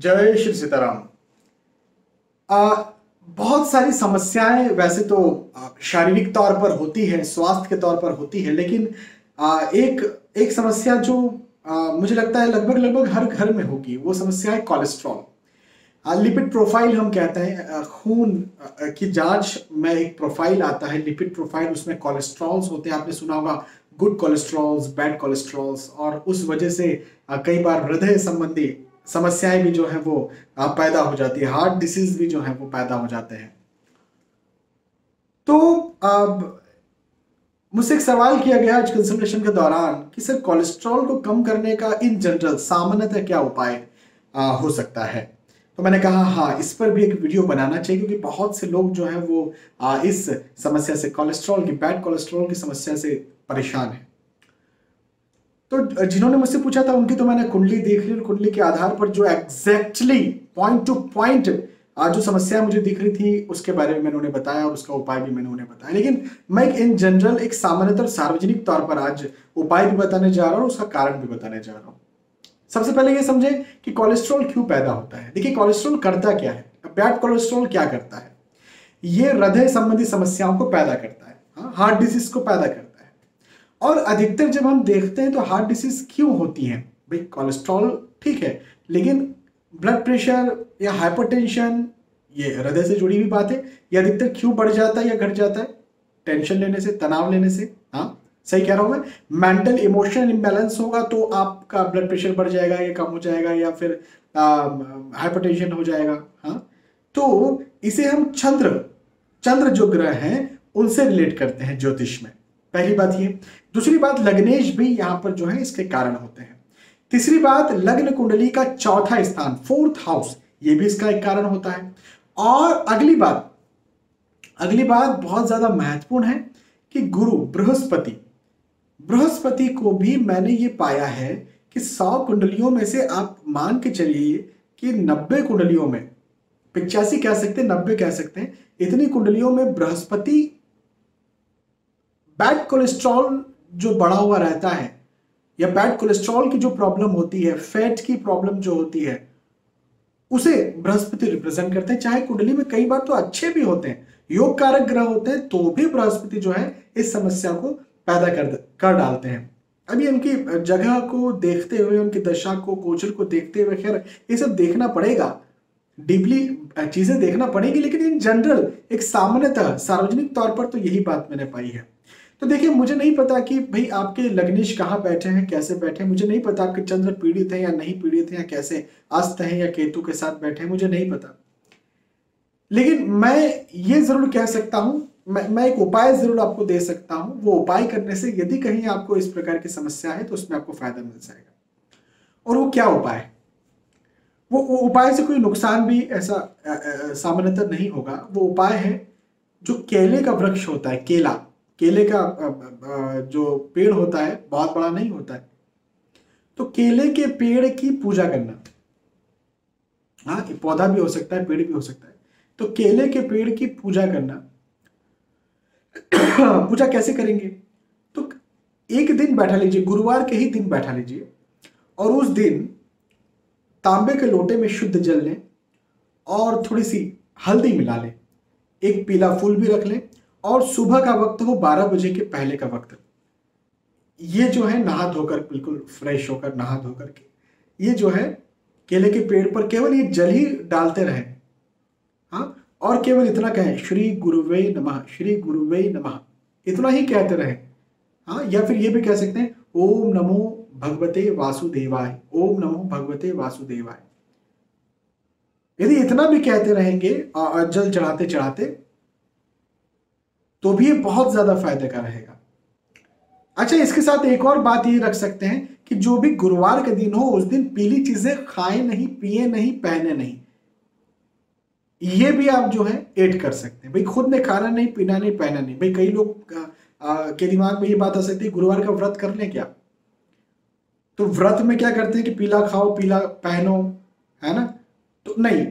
जय श्री सीताराम। आ, बहुत सारी समस्याएं वैसे तो शारीरिक तौर पर होती है, स्वास्थ्य के तौर पर होती है, लेकिन एक एक समस्या जो मुझे लगता है लगभग लगभग हर घर में होगी, वो समस्या है कोलेस्ट्रॉल। लिपिड प्रोफाइल हम कहते हैं, खून की जांच में एक प्रोफाइल आता है, लिपिड प्रोफाइल। उसमें कोलेस्ट्रॉल्स होते हैं, आपने सुना होगा गुड कोलेस्ट्रॉल्स, बैड कोलेस्ट्रॉल्स, और उस वजह से कई बार हृदय संबंधी समस्याएं भी जो है वो पैदा हो जाती है, हार्ट डिसीज भी जो है वो पैदा हो जाते हैं। तो अब मुझसे एक सवाल किया गया आज कंसल्टेशन के दौरान कि सर कोलेस्ट्रॉल को कम करने का इन जनरल सामान्यतः क्या उपाय हो सकता है। तो मैंने कहा हाँ, इस पर भी एक वीडियो बनाना चाहिए, क्योंकि बहुत से लोग जो है वो इस समस्या से, कोलेस्ट्रॉल की, बैड कोलेस्ट्रॉल की समस्या से परेशान है। तो जिन्होंने मुझसे पूछा था उनकी तो मैंने कुंडली देख ली, और कुंडली के आधार पर जो एग्जैक्टली पॉइंट टू पॉइंट जो समस्या मुझे दिख रही थी उसके बारे में मैंने उन्हें बताया, और उसका उपाय भी मैंने उन्हें बताया। लेकिन मैं एक इन जनरल, एक सामान्यतः सार्वजनिक तौर पर आज उपाय भी बताने जा रहा हूं और उसका कारण भी बताने जा रहा हूं। सबसे पहले ये समझे कि कोलेस्ट्रॉल क्यों पैदा होता है। देखिए, कोलेस्ट्रॉल करता क्या है, बैड कोलेस्ट्रॉल क्या करता है। ये हृदय संबंधी समस्याओं को पैदा करता है, हार्ट डिजीज को पैदा करता है। और अधिकतर जब हम देखते हैं तो हार्ट डिसीज क्यों होती है। भाई कोलेस्ट्रॉल ठीक है, लेकिन ब्लड प्रेशर या हाइपरटेंशन, ये हृदय से जुड़ी हुई बात है, ये अधिकतर क्यों बढ़ जाता है या घट जाता है। टेंशन लेने से, तनाव लेने से। हाँ, सही कह रहा हूं मैं। मेंटल इमोशनल इंबैलेंस होगा तो आपका ब्लड प्रेशर बढ़ जाएगा या कम हो जाएगा, या फिर हाइपरटेंशन हो जाएगा। हाँ, तो इसे हम चंद्र जो ग्रह हैं उनसे रिलेट करते हैं ज्योतिष में। पहली बात ये। दूसरी बात, लग्नेश भी यहां पर जो है इसके कारण होते हैं। तीसरी बात, लग्न कुंडली का चौथा स्थान, फोर्थ हाउस, ये भी इसका एक कारण होता है। और अगली बात बहुत ज्यादा महत्वपूर्ण है कि गुरु बृहस्पति को भी मैंने ये पाया है कि 100 कुंडलियों में से आप मान के चलिए कि 90 कुंडलियों में, 85 कह सकते हैं, 90 कह सकते हैं, इतनी कुंडलियों में बृहस्पति बैड कोलेस्ट्रॉल जो बढ़ा हुआ रहता है, या बैड कोलेस्ट्रॉल की जो प्रॉब्लम होती है, फैट की प्रॉब्लम जो होती है, उसे बृहस्पति रिप्रेजेंट करते हैं। चाहे कुंडली में कई बार तो अच्छे भी होते हैं, योग कारक ग्रह होते हैं, तो भी बृहस्पति जो है इस समस्या को पैदा कर डालते हैं। अभी उनकी जगह को देखते हुए, उनकी दशा को, गोचर को देखते हुए, खैर ये सब देखना पड़ेगा, डीपली चीजें देखना पड़ेगी, लेकिन इन जनरल, एक सामान्यतः सार्वजनिक तौर पर तो यही बात मैंने पाई है। तो देखिए, मुझे नहीं पता कि भाई आपके लग्नेश कहाँ बैठे हैं, कैसे बैठे हैं, मुझे नहीं पता आपके चंद्र पीड़ित है या नहीं पीड़ित है, या कैसे अस्त है या केतु के साथ बैठे हैं, मुझे नहीं पता। लेकिन मैं ये जरूर कह सकता हूं, मैं एक उपाय जरूर आपको दे सकता हूं। वो उपाय करने से यदि कहीं आपको इस प्रकार की समस्या है तो उसमें आपको फायदा मिल जाएगा। और वो क्या उपाय है? वो उपाय से कोई नुकसान भी ऐसा सामान्यतः नहीं होगा। वो उपाय है जो केले का वृक्ष होता है, केले का जो पेड़ होता है, बहुत बड़ा नहीं होता है, तो केले के पेड़ की पूजा करना। हाँ, पौधा भी हो सकता है, पेड़ भी हो सकता है। तो केले के पेड़ की पूजा करना। पूजा कैसे करेंगे? तो एक दिन बैठा लीजिए, गुरुवार के ही दिन बैठा लीजिए, और उस दिन तांबे के लोटे में शुद्ध जल लें और थोड़ी सी हल्दी मिला लें, एक पीला फूल भी रख लें, और सुबह का वक्त हो 12 बजे के पहले का वक्त, ये जो है नहा धोकर, बिल्कुल फ्रेश होकर नहा धोकर के, ये जो है केले के पेड़ पर केवल ये जल ही डालते रहें। हाँ, और केवल इतना कहें, श्री गुरुवे नमः, श्री गुरुवे नमः, इतना ही कहते रहें। हाँ, या फिर ये भी कह सकते हैं, ओम नमो भगवते वासुदेवाय, ओम नमो भगवते वासुदेवाय। यदि इतना भी कहते रहेंगे जल चढ़ाते चढ़ाते, तो भी ये बहुत ज्यादा फायदे का रहेगा। अच्छा, इसके साथ एक और बात ये रख सकते हैं कि जो भी गुरुवार के दिन हो, उस दिन पीली चीजें खाएं नहीं, पिए नहीं, पहने नहीं। ये भी आप जो है ऐड कर सकते हैं। भाई खुद ने खाना नहीं, पीना नहीं, पहना नहीं। भाई कई लोग के दिमाग में ये बात आ सकती है, गुरुवार का व्रत कर लें क्या? तो व्रत में क्या करते हैं कि पीला खाओ, पीला पहनो, है ना? तो नहीं,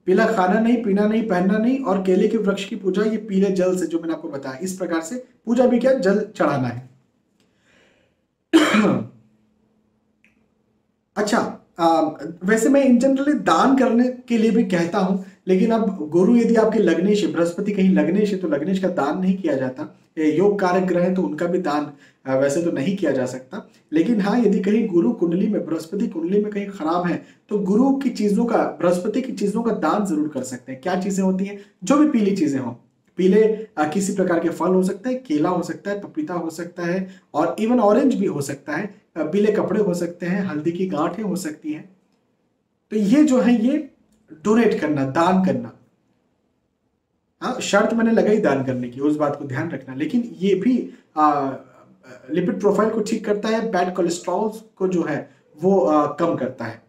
पीला खाना नहीं, पीना नहीं, पहनना नहीं, और केले के वृक्ष की पूजा ये पीले जल से, जो मैंने आपको बताया, इस प्रकार से पूजा भी क्या, जल चढ़ाना है। अच्छा, वैसे मैं इन जनरली दान करने के लिए भी कहता हूं, लेकिन अब गुरु यदि आपके लग्नेश है, बृहस्पति कहीं लग्नेश है, तो लग्नेश का दान नहीं किया जाता। योग कारक ग्रह है तो उनका भी दान वैसे तो नहीं किया जा सकता। लेकिन हाँ, यदि कहीं गुरु कुंडली में, बृहस्पति कुंडली में कहीं खराब है, तो गुरु की चीजों का, बृहस्पति की चीजों का दान जरूर कर सकते हैं। क्या चीजें होती हैं? जो भी पीली चीजें हों, पीले किसी प्रकार के फल हो सकते हैं, केला हो सकता है, पपीता हो सकता है, और इवन ऑरेंज भी हो सकता है, पीले कपड़े हो सकते हैं, हल्दी की गांठें हो सकती हैं। तो ये जो है ये डोनेट करना, दान करना। हाँ, शर्त मैंने लगाई दान करने की, उस बात को ध्यान रखना। लेकिन ये भी लिपिड प्रोफाइल को ठीक करता है, बैड कोलेस्ट्रॉल को जो है वो कम करता है,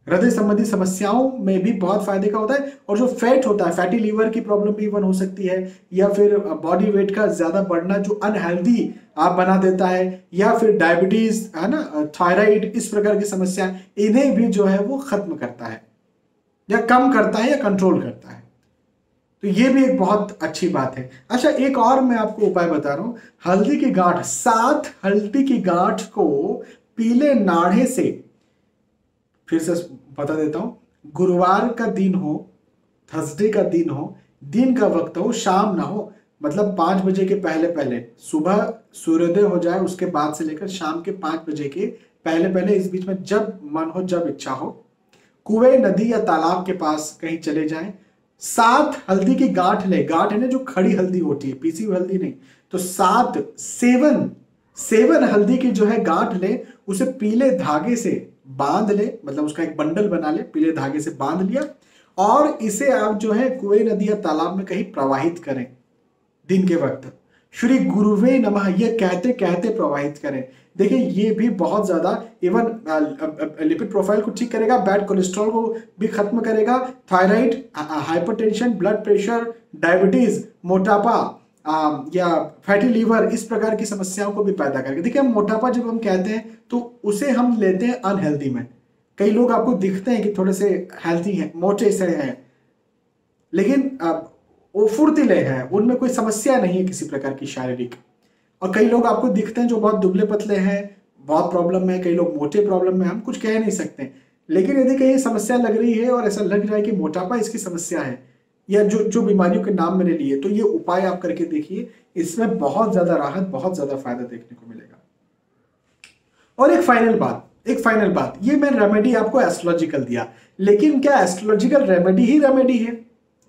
हृदय संबंधी समस्याओं में भी बहुत फायदे का होता है। और जो फैट होता है, फैटी लीवर की प्रॉब्लम भी इवन हो सकती है, या फिर बॉडी वेट का ज्यादा बढ़ना जो अनहेल्दी आप बना देता है, या फिर डायबिटीज है ना, थायराइड, इस प्रकार की समस्या, इन्हें भी जो है वो खत्म करता है, या कम करता है, या कंट्रोल करता है। तो ये भी एक बहुत अच्छी बात है। अच्छा, एक और मैं आपको उपाय बता रहा हूं। हल्दी की गांठ, 7 हल्दी की गांठ को पीले नाढ़े से, फिर से बता देता हूं, गुरुवार का दिन हो, थर्सडे का दिन हो, दिन का वक्त हो, शाम ना हो, मतलब 5 बजे के पहले पहले, सुबह सूर्योदय हो जाए उसके बाद से लेकर शाम के 5 बजे के पहले पहले, इस बीच में जब मन हो, जब इच्छा हो, कुएं, नदी या तालाब के पास कहीं चले जाएं, 7 हल्दी की गांठ ले। गांठ है ना जो खड़ी हल्दी होती है, पीसी हुई हल्दी नहीं, तो 7 हल्दी की जो है गांठ ले, उसे पीले धागे से बांध ले, मतलब उसका एक बंडल बना ले, पीले धागे से बांध लिया, और इसे आप जो है कुएं, नदी या तालाब में कहीं प्रवाहित करें दिन के वक्त। श्री गुरुवे नमः ये कहते कहते प्रवाहित करें। देखिए, ये भी बहुत ज्यादा इवन लिपिड प्रोफाइल को ठीक करेगा, बैड कोलेस्ट्रॉल को भी खत्म करेगा, thyroid, hypertension, blood pressure, diabetes, मोटापा या फैटी लीवर, इस प्रकार की समस्याओं को भी पैदा करेगा। देखिए, मोटापा जब हम कहते हैं तो उसे हम लेते हैं अनहेल्दी में। कई लोग आपको दिखते हैं कि थोड़े से हेल्थी हैं, मोटे से हैं, लेकिन वो फुर्तीले हैं, उनमें कोई समस्या नहीं है किसी प्रकार की शारीरिक। और कई लोग आपको दिखते हैं जो बहुत दुबले पतले हैं, बहुत प्रॉब्लम में, कई लोग मोटे प्रॉब्लम में, हम कुछ कह नहीं सकते। लेकिन यदि कहीं समस्या लग रही है और ऐसा लग रहा है कि मोटापा इसकी समस्या है, या जो बीमारियों के नाम मैंने लिए, तो ये उपाय आप करके देखिए, इसमें बहुत ज्यादा राहत, बहुत ज्यादा फायदा देखने को मिलेगा। और एक फाइनल बात, ये मैं रेमेडी आपको एस्ट्रोलॉजिकल दिया, लेकिन क्या एस्ट्रोलॉजिकल रेमेडी ही रेमेडी है?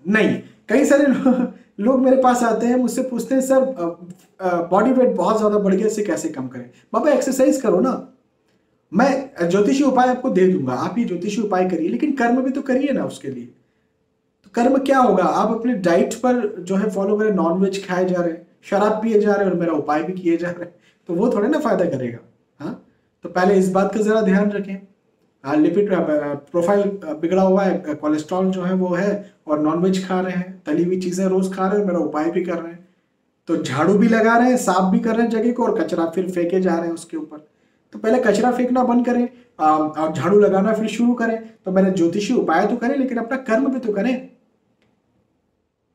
नहीं। कई सारे लोग मेरे पास आते हैं, मुझसे पूछते हैं, सर बॉडी वेट बहुत ज्यादा बढ़ गया, इसे कैसे कम करें? बाबा एक्सरसाइज करो ना, मैं ज्योतिषी उपाय आपको दे दूंगा, आप ये ज्योतिषी उपाय करिए, लेकिन कर्म भी तो करिए ना उसके लिए। तो कर्म क्या होगा? आप अपने डाइट पर जो है फॉलो करें, नॉनवेज खाए जा रहे हैं, शराब पिए जा रहे हैं, और मेरा उपाय भी किए जा रहे हैं, तो वो थोड़े ना फायदा करेगा। हाँ, तो पहले इस बात का जरा ध्यान रखें। लिपिड प्रोफाइल बिगड़ा हुआ है, कोलेस्ट्रॉल जो है वो है, और नॉनवेज खा रहे हैं, तली हुई चीजें रोज खा रहे हैं, मेरा उपाय भी कर रहे हैं, तो झाड़ू भी लगा रहे हैं, साफ भी कर रहे हैं जगह को, और कचरा फिर फेंके जा रहे हैं उसके ऊपर। तो पहले कचरा फेंकना बंद करें और झाड़ू लगाना फिर शुरू करें। तो मैंने ज्योतिषी उपाय तो करें, लेकिन अपना कर्म भी तो करें।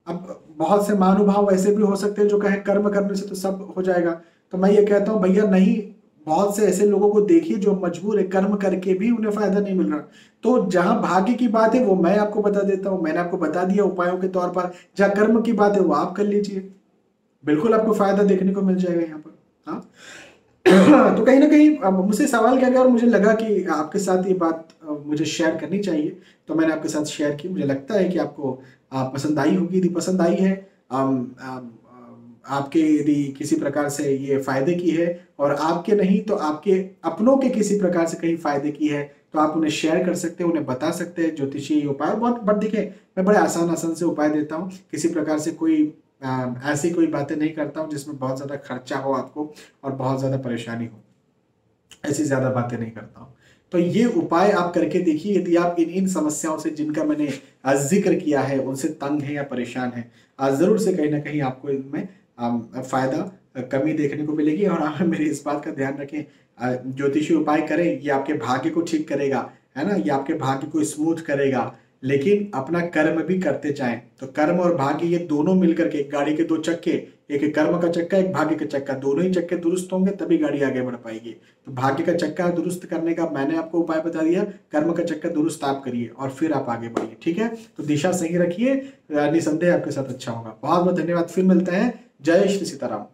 अब बहुत से महानुभाव ऐसे भी हो सकते हैं जो कहें कर्म करने से तो सब हो जाएगा। तो मैं ये कहता हूं, भैया नहीं, बहुत से ऐसे लोगों को देखिए जो मजबूर है, कर्म करके भी उन्हें फायदा नहीं मिल रहा। तो जहां भाग्य की बात है वो मैं आपको बता देता हूं, मैंने आपको बता दिया उपायों के तौर पर। जहां कर्म की बात है वो आप कर लीजिए, बिल्कुल आपको फायदा देखने को मिल जाएगा यहाँ पर। हाँ तो कहीं ना कहीं मुझसे सवाल किया गया और मुझे लगा कि आपके साथ ये बात मुझे शेयर करनी चाहिए, तो मैंने आपके साथ शेयर की। मुझे लगता है कि आपको पसंद आई होगी। यदि पसंद आई है, आपके यदि किसी प्रकार से ये फायदे की है, और आपके नहीं तो आपके अपनों के किसी प्रकार से कहीं फायदे की है, तो आप उन्हें शेयर कर सकते हैं, उन्हें बता सकते हैं। ज्योतिषी उपाय बहुत देखिए, मैं बड़े आसान से उपाय देता हूँ, किसी प्रकार से कोई ऐसी कोई बातें नहीं करता हूँ जिसमें बहुत ज्यादा खर्चा हो आपको और बहुत ज्यादा परेशानी हो, ऐसी ज्यादा बातें नहीं करता हूँ। तो ये उपाय आप करके देखिए। यदि आप इन समस्याओं से जिनका मैंने जिक्र किया है उनसे तंग है या परेशान है, जरूर से कहीं ना कहीं आपको इनमें फायदा कमी देखने को मिलेगी। और आप मेरी इस बात का ध्यान रखें, ज्योतिषी उपाय करें, ये आपके भाग्य को ठीक करेगा, है ना, ये आपके भाग्य को स्मूथ करेगा, लेकिन अपना कर्म भी करते जाएं। तो कर्म और भाग्य ये दोनों मिलकर के, गाड़ी के 2 चक्के, एक कर्म का चक्का, एक भाग्य का चक्का, दोनों ही चक्के दुरुस्त होंगे तभी गाड़ी आगे बढ़ पाएगी। तो भाग्य का चक्का दुरुस्त करने का मैंने आपको उपाय बता दिया, कर्म का चक्का दुरुस्त आप करिए और फिर आप आगे बढ़िए। ठीक है, तो दिशा सही रखिए, निसंदेह आपके साथ अच्छा होगा। बहुत बहुत धन्यवाद, फिर मिलते हैं। जय श्री सीताराम।